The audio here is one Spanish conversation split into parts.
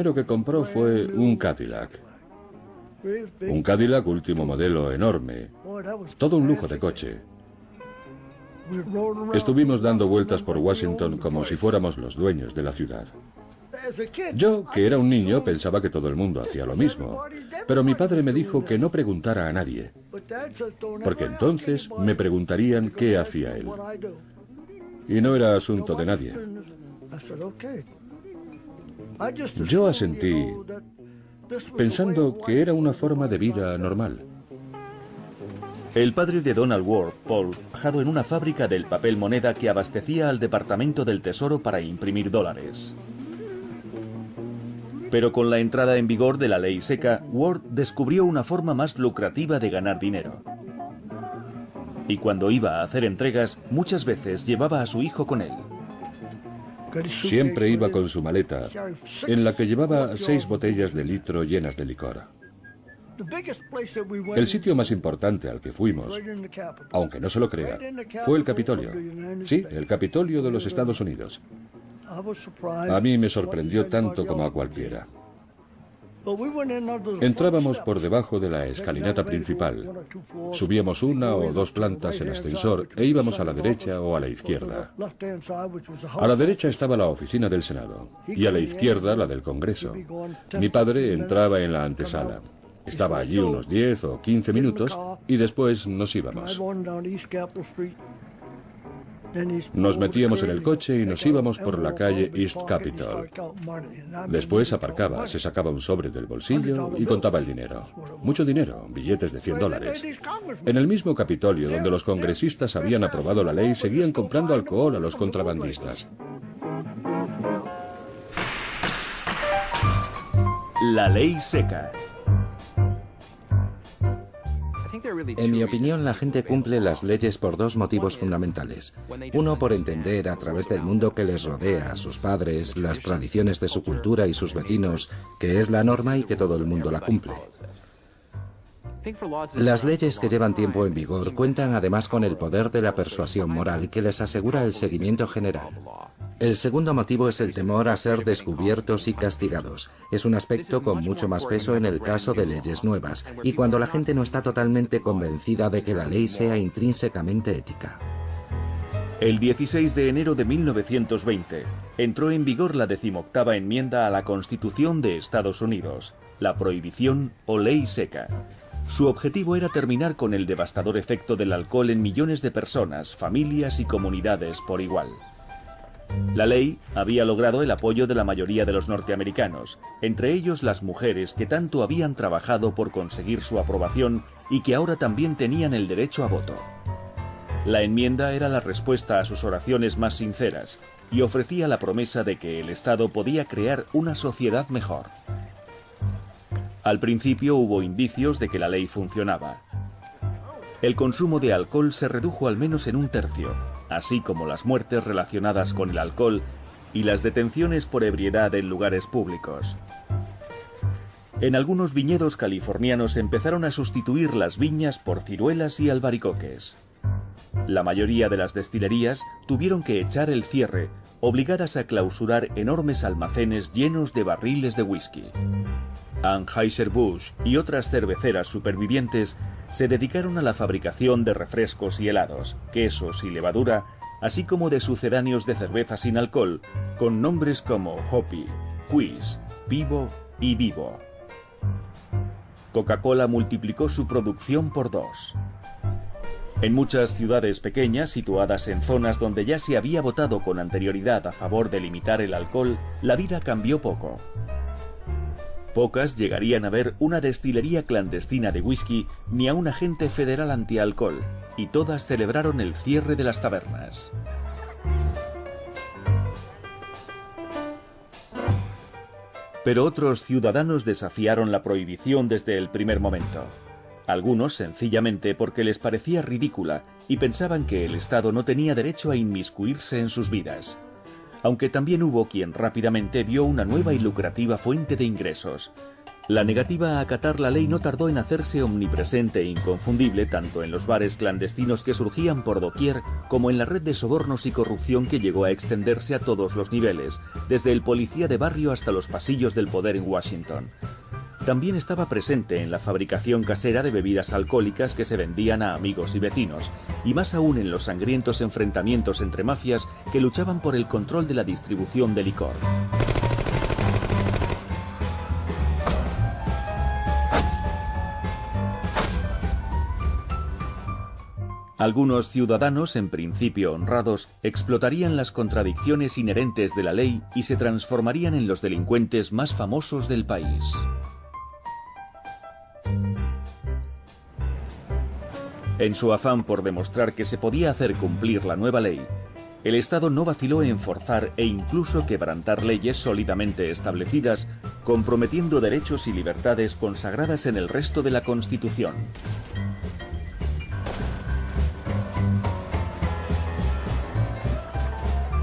Lo que compró fue un Cadillac. Un Cadillac último modelo enorme. Todo un lujo de coche. Estuvimos dando vueltas por Washington como si fuéramos los dueños de la ciudad. Yo, que era un niño, pensaba que todo el mundo hacía lo mismo. Pero mi padre me dijo que no preguntara a nadie, porque entonces me preguntarían qué hacía él. Y no era asunto de nadie. Yo asentí, pensando que era una forma de vida normal. El padre de Donald Ward, Paul, trabajado en una fábrica del papel moneda que abastecía al Departamento del Tesoro para imprimir dólares. Pero con la entrada en vigor de la ley seca, Ward descubrió una forma más lucrativa de ganar dinero. Y cuando iba a hacer entregas, muchas veces llevaba a su hijo con él. Siempre iba con su maleta, en la que llevaba 6 botellas de litro llenas de licor. El sitio más importante al que fuimos, aunque no se lo crea, fue el Capitolio. Sí, el Capitolio de los Estados Unidos. A mí me sorprendió tanto como a cualquiera. Entrábamos por debajo de la escalinata principal. Subíamos 1 o 2 plantas en ascensor e íbamos a la derecha o a la izquierda. A la derecha estaba la oficina del Senado y a la izquierda la del Congreso. Mi padre entraba en la antesala. Estaba allí unos 10 o 15 minutos y después nos íbamos. Nos metíamos en el coche y nos íbamos por la calle East Capitol. Después aparcaba, se sacaba un sobre del bolsillo y contaba el dinero. Mucho dinero, billetes de $100. En el mismo Capitolio donde los congresistas habían aprobado la ley, seguían comprando alcohol a los contrabandistas. La ley seca. En mi opinión, la gente cumple las leyes por 2 motivos fundamentales. Uno, por entender a través del mundo que les rodea, a sus padres, las tradiciones de su cultura y sus vecinos, que es la norma y que todo el mundo la cumple. Las leyes que llevan tiempo en vigor cuentan además con el poder de la persuasión moral que les asegura el seguimiento general. El segundo motivo es el temor a ser descubiertos y castigados. Es un aspecto con mucho más peso en el caso de leyes nuevas, y cuando la gente no está totalmente convencida de que la ley sea intrínsecamente ética. El 16 de enero de 1920 entró en vigor la 18ª enmienda a la Constitución de Estados Unidos, la prohibición o ley seca. Su objetivo era terminar con el devastador efecto del alcohol en millones de personas, familias y comunidades por igual. La ley había logrado el apoyo de la mayoría de los norteamericanos, entre ellos las mujeres que tanto habían trabajado por conseguir su aprobación y que ahora también tenían el derecho a voto. La enmienda era la respuesta a sus oraciones más sinceras y ofrecía la promesa de que el Estado podía crear una sociedad mejor. Al principio hubo indicios de que la ley funcionaba. El consumo de alcohol se redujo al menos en 1/3, así como las muertes relacionadas con el alcohol y las detenciones por ebriedad en lugares públicos. En algunos viñedos californianos empezaron a sustituir las viñas por ciruelas y albaricoques. La mayoría de las destilerías tuvieron que echar el cierre, obligadas a clausurar enormes almacenes llenos de barriles de whisky. Anheuser-Busch y otras cerveceras supervivientes se dedicaron a la fabricación de refrescos y helados, quesos y levadura, así como de sucedáneos de cerveza sin alcohol, con nombres como Hoppy, Quiz, Vivo y Vivo. Coca-Cola multiplicó su producción por 2. En muchas ciudades pequeñas, situadas en zonas donde ya se había votado con anterioridad a favor de limitar el alcohol, la vida cambió poco. Pocas llegarían a ver una destilería clandestina de whisky ni a un agente federal antialcohol, y todas celebraron el cierre de las tabernas. Pero otros ciudadanos desafiaron la prohibición desde el primer momento. Algunos sencillamente porque les parecía ridícula y pensaban que el Estado no tenía derecho a inmiscuirse en sus vidas. Aunque también hubo quien rápidamente vio una nueva y lucrativa fuente de ingresos. La negativa a acatar la ley no tardó en hacerse omnipresente e inconfundible tanto en los bares clandestinos que surgían por doquier como en la red de sobornos y corrupción que llegó a extenderse a todos los niveles, desde el policía de barrio hasta los pasillos del poder en Washington. También estaba presente en la fabricación casera de bebidas alcohólicas que se vendían a amigos y vecinos, y más aún en los sangrientos enfrentamientos entre mafias que luchaban por el control de la distribución de licor. Algunos ciudadanos, en principio honrados, explotarían las contradicciones inherentes de la ley y se transformarían en los delincuentes más famosos del país. En su afán por demostrar que se podía hacer cumplir la nueva ley, el Estado no vaciló en forzar e incluso quebrantar leyes sólidamente establecidas, comprometiendo derechos y libertades consagradas en el resto de la Constitución.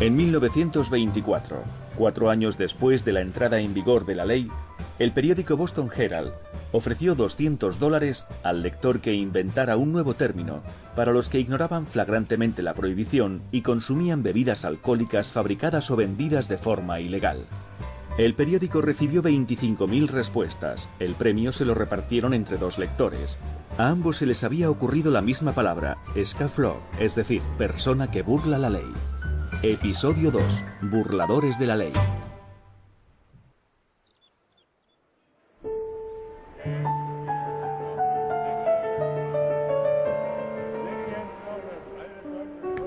En 1924, 4 años después de la entrada en vigor de la ley, el periódico Boston Herald ofreció $200 al lector que inventara un nuevo término para los que ignoraban flagrantemente la prohibición y consumían bebidas alcohólicas fabricadas o vendidas de forma ilegal. El periódico recibió 25.000 respuestas. El premio se lo repartieron entre 2 lectores. A ambos se les había ocurrido la misma palabra, scofflaw, es decir, persona que burla la ley. Episodio 2. Burladores de la ley.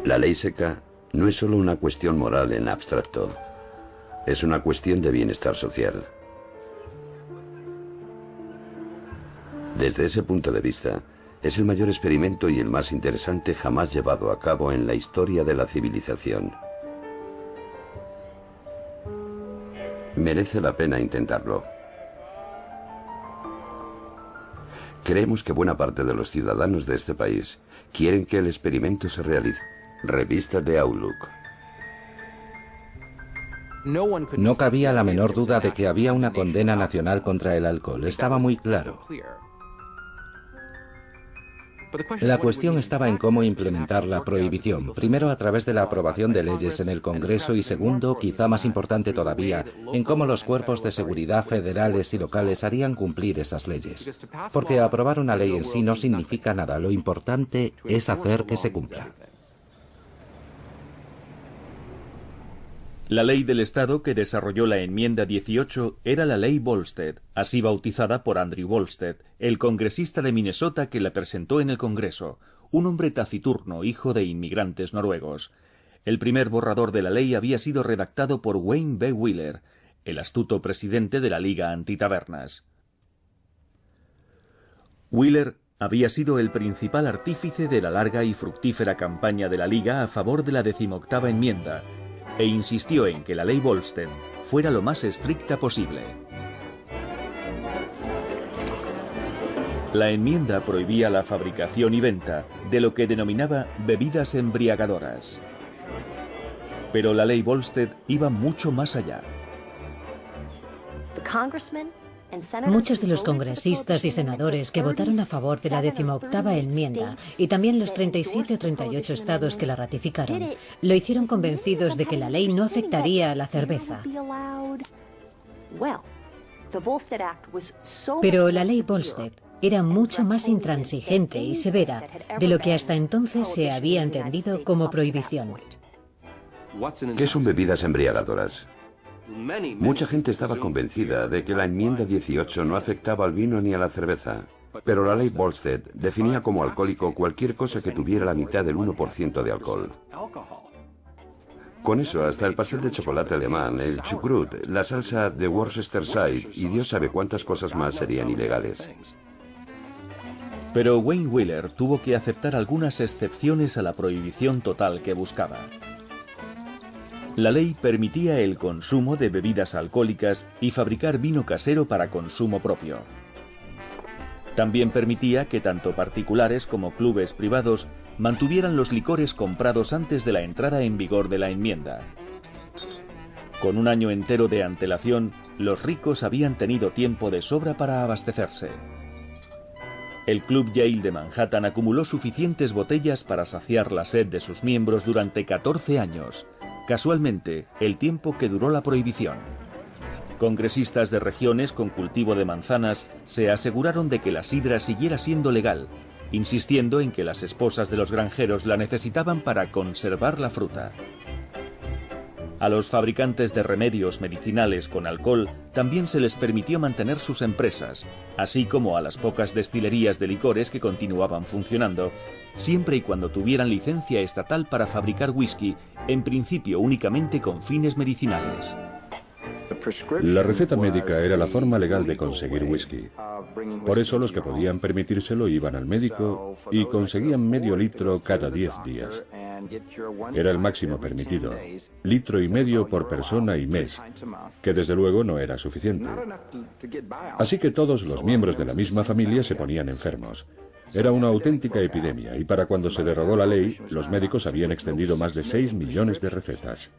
La ley seca no es solo una cuestión moral en abstracto, es una cuestión de bienestar social. Desde ese punto de vista, es el mayor experimento y el más interesante jamás llevado a cabo en la historia de la civilización. Merece la pena intentarlo. Creemos que buena parte de los ciudadanos de este país quieren que el experimento se realice. Revista de Outlook. No cabía la menor duda de que había una condena nacional contra el alcohol. Estaba muy claro. La cuestión estaba en cómo implementar la prohibición, primero a través de la aprobación de leyes en el Congreso y segundo, quizá más importante todavía, en cómo los cuerpos de seguridad federales y locales harían cumplir esas leyes. Porque aprobar una ley en sí no significa nada, lo importante es hacer que se cumpla. La ley del Estado que desarrolló la enmienda 18 era la Ley Volstead, así bautizada por Andrew Volstead, el congresista de Minnesota que la presentó en el Congreso, un hombre taciturno, hijo de inmigrantes noruegos. El primer borrador de la ley había sido redactado por Wayne B. Wheeler, el astuto presidente de la Liga Antitabernas. Wheeler había sido el principal artífice de la larga y fructífera campaña de la Liga a favor de la 18ª enmienda, e insistió en que la ley Volstead fuera lo más estricta posible. La enmienda prohibía la fabricación y venta de lo que denominaba bebidas embriagadoras. Pero la ley Volstead iba mucho más allá. Muchos de los congresistas y senadores que votaron a favor de la 18ª enmienda y también los 37 o 38 estados que la ratificaron, lo hicieron convencidos de que la ley no afectaría a la cerveza. Pero la ley Volstead era mucho más intransigente y severa de lo que hasta entonces se había entendido como prohibición. ¿Qué son bebidas embriagadoras? Mucha gente estaba convencida de que la enmienda 18 no afectaba al vino ni a la cerveza, pero la ley Volstead definía como alcohólico cualquier cosa que tuviera la mitad del 1% de alcohol. Con eso, hasta el pastel de chocolate alemán, el chucrut, la salsa de Worcestershire y Dios sabe cuántas cosas más serían ilegales. Pero Wayne Wheeler tuvo que aceptar algunas excepciones a la prohibición total que buscaba. La ley permitía el consumo de bebidas alcohólicas y fabricar vino casero para consumo propio. También permitía que tanto particulares como clubes privados mantuvieran los licores comprados antes de la entrada en vigor de la enmienda. Con un año entero de antelación, los ricos habían tenido tiempo de sobra para abastecerse. El Club Yale de Manhattan acumuló suficientes botellas para saciar la sed de sus miembros durante 14 años, casualmente el tiempo que duró la prohibición. Congresistas de regiones con cultivo de manzanas se aseguraron de que la sidra siguiera siendo legal, insistiendo en que las esposas de los granjeros la necesitaban para conservar la fruta. A los fabricantes de remedios medicinales con alcohol también se les permitió mantener sus empresas, así como a las pocas destilerías de licores que continuaban funcionando, siempre y cuando tuvieran licencia estatal para fabricar whisky, en principio únicamente con fines medicinales. La receta médica era la forma legal de conseguir whisky. Por eso los que podían permitírselo iban al médico y conseguían medio litro cada 10 días. Era el máximo permitido, 1,5 litros por persona y mes, que desde luego no era suficiente. Así que todos los miembros de la misma familia se ponían enfermos. Era una auténtica epidemia y para cuando se derogó la ley, los médicos habían extendido más de 6 millones de recetas.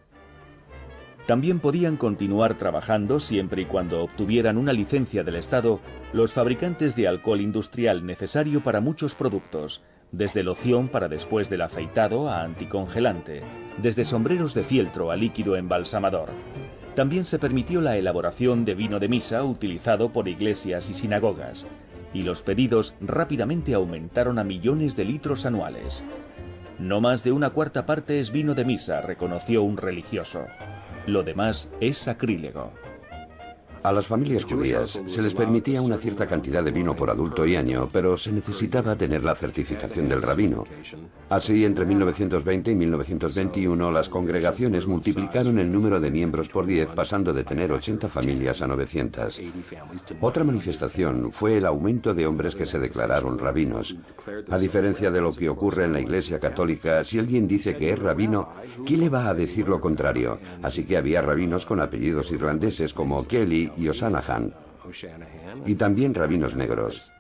También podían continuar trabajando siempre y cuando obtuvieran una licencia del Estado los fabricantes de alcohol industrial necesario para muchos productos, desde loción para después del afeitado a anticongelante, desde sombreros de fieltro a líquido embalsamador. También se permitió la elaboración de vino de misa utilizado por iglesias y sinagogas, y los pedidos rápidamente aumentaron a millones de litros anuales. No más de 1/4 parte es vino de misa, reconoció un religioso. Lo demás es sacrílego. A las familias judías se les permitía una cierta cantidad de vino por adulto y año, pero se necesitaba tener la certificación del rabino. Así, entre 1920 y 1921, las congregaciones multiplicaron el número de miembros por 10, pasando de tener 80 familias a 900. Otra manifestación fue el aumento de hombres que se declararon rabinos. A diferencia de lo que ocurre en la Iglesia Católica, si alguien dice que es rabino, ¿quién le va a decir lo contrario? Así que había rabinos con apellidos irlandeses como Kelly y O'Shanahan, y también rabinos negros.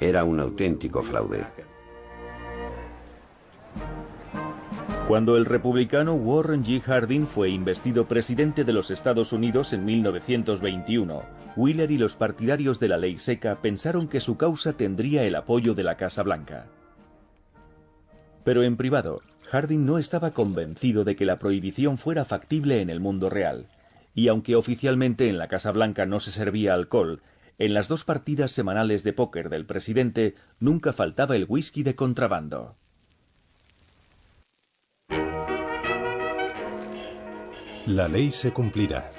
Era un auténtico fraude. Cuando el republicano Warren G. Harding fue investido presidente de los Estados Unidos en 1921, Wheeler y los partidarios de la ley seca pensaron que su causa tendría el apoyo de la Casa Blanca. Pero en privado, Harding no estaba convencido de que la prohibición fuera factible en el mundo real. Y aunque oficialmente en la Casa Blanca no se servía alcohol, en las 2 partidas semanales de póker del presidente nunca faltaba el whisky de contrabando. La ley se cumplirá.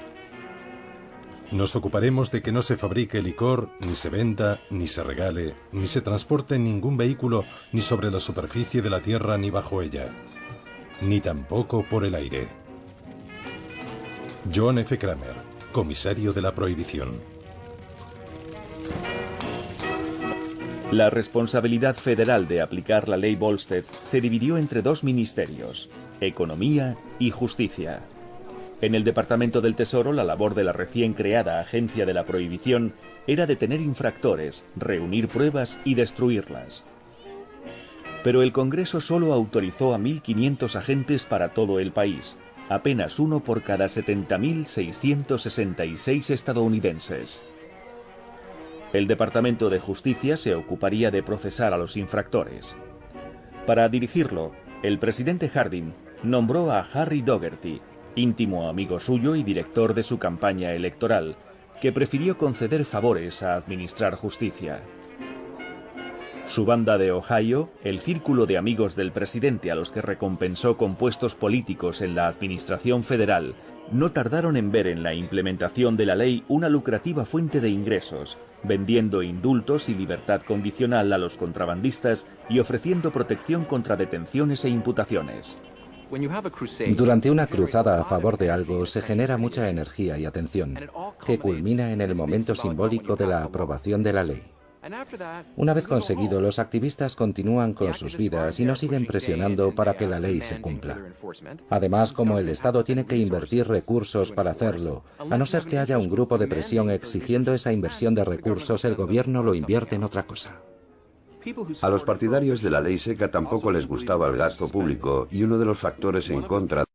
Nos ocuparemos de que no se fabrique licor, ni se venda, ni se regale, ni se transporte en ningún vehículo, ni sobre la superficie de la tierra ni bajo ella, ni tampoco por el aire. John F. Kramer, comisario de la prohibición. La responsabilidad federal de aplicar la ley Volstead se dividió entre 2 ministerios, Economía y Justicia. En el Departamento del Tesoro, la labor de la recién creada Agencia de la Prohibición era detener infractores, reunir pruebas y destruirlas. Pero el Congreso solo autorizó a 1.500 agentes para todo el país, apenas uno por cada 70.666 estadounidenses. El Departamento de Justicia se ocuparía de procesar a los infractores. Para dirigirlo, el presidente Harding nombró a Harry Dougherty, íntimo amigo suyo y director de su campaña electoral, que prefirió conceder favores a administrar justicia. Su banda de Ohio, el círculo de amigos del presidente a los que recompensó con puestos políticos en la administración federal, no tardaron en ver en la implementación de la ley una lucrativa fuente de ingresos, vendiendo indultos y libertad condicional a los contrabandistas y ofreciendo protección contra detenciones e imputaciones. Durante una cruzada a favor de algo se genera mucha energía y atención, que culmina en el momento simbólico de la aprobación de la ley. Una vez conseguido, los activistas continúan con sus vidas y no siguen presionando para que la ley se cumpla. Además, como el Estado tiene que invertir recursos para hacerlo, a no ser que haya un grupo de presión exigiendo esa inversión de recursos, el gobierno lo invierte en otra cosa. A los partidarios de la ley seca tampoco les gustaba el gasto público y uno de los factores en contra